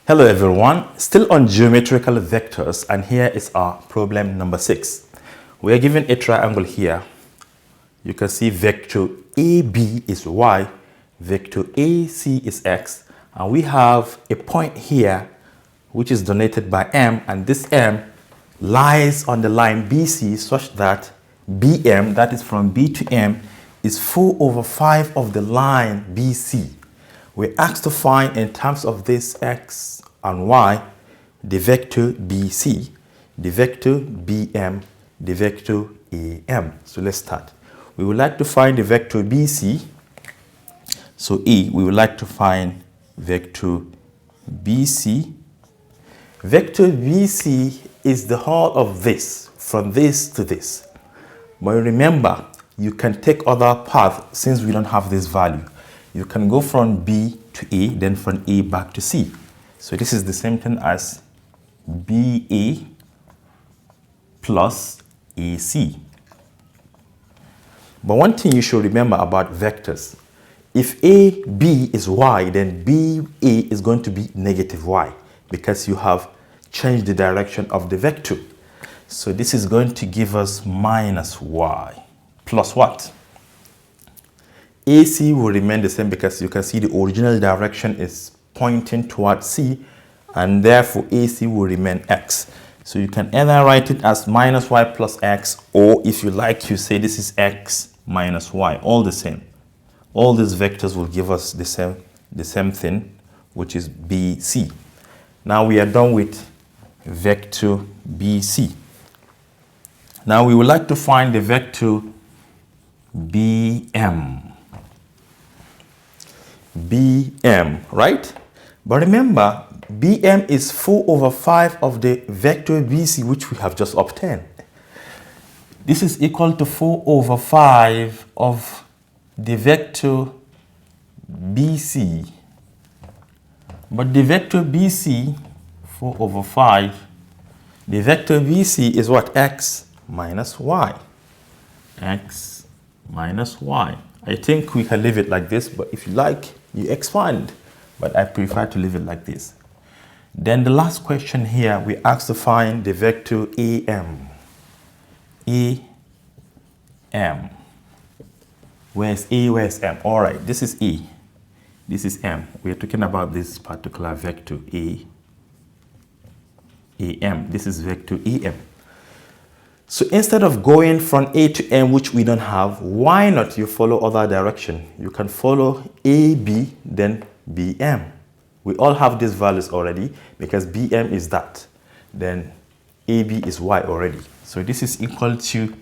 Hello everyone, still on geometrical vectors, and here is our problem number 6. We are given a triangle here. You can see vector AB is y, vector AC is x, and we have a point here which is denoted by M, and this M lies on the line BC such that BM, that is from B to M, is 4/5 of the line BC. We're asked to find, in terms of this x and y, the vector BC, the vector BM, the vector AM. So let's start. We would like to find the vector BC. So we would like to find vector BC. Vector BC is the whole of this, from this to this. But remember, you can take other paths since we don't have this value. You can go from B to A, then from A back to C. So this is the same thing as BA plus AC. But one thing you should remember about vectors, if AB is y, then BA is going to be negative y because you have changed the direction of the vector. So this is going to give us minus y plus what? AC will remain the same because you can see the original direction is pointing towards C, and therefore AC will remain x. So you can either write it as minus y plus x, or if you like, you say this is x minus y, all the same. All these vectors will give us the same thing, which is BC. Now we are done with vector BC. Now we would like to find the vector BM. BM, right? But remember, BM is 4/5 of the vector BC, which we have just obtained. This is equal to 4/5 of the vector BC. But the vector BC, 4/5, the vector BC is what? X minus y. X minus y. I think we can leave it like this, but if you like, you expand. But I prefer to leave it like this. Then the last question here, we asked to find the vector AM. AM. Where's A, where's M? All right, this is E. This is M. We're talking about this particular vector AM. This is vector AM. So instead of going from A to M, which we don't have, why not you follow other direction? You can follow AB, then BM. We all have these values already because BM is that. Then AB is Y already. So this is equal to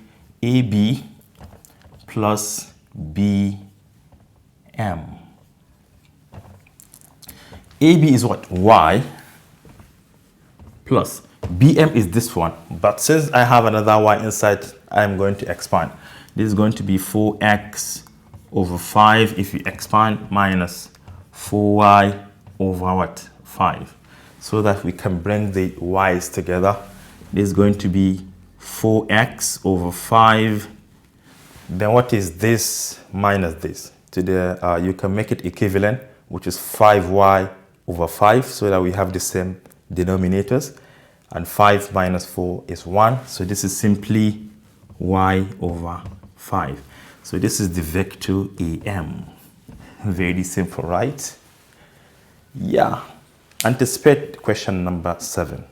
AB plus BM. AB is what? Y plus BM is this one. But since I have another Y inside, I'm going to expand. This is going to be 4x/5 if you expand, minus 4y over what? 5. So that we can bring the y's together. This is going to be 4x/5. Then what is this minus this? You can make it equivalent, which is 5y/5, so that we have the same denominators. And 5 minus 4 is 1. So this is simply y/5. So this is the vector AM. Very simple, right? Yeah. Anticipate question number 7.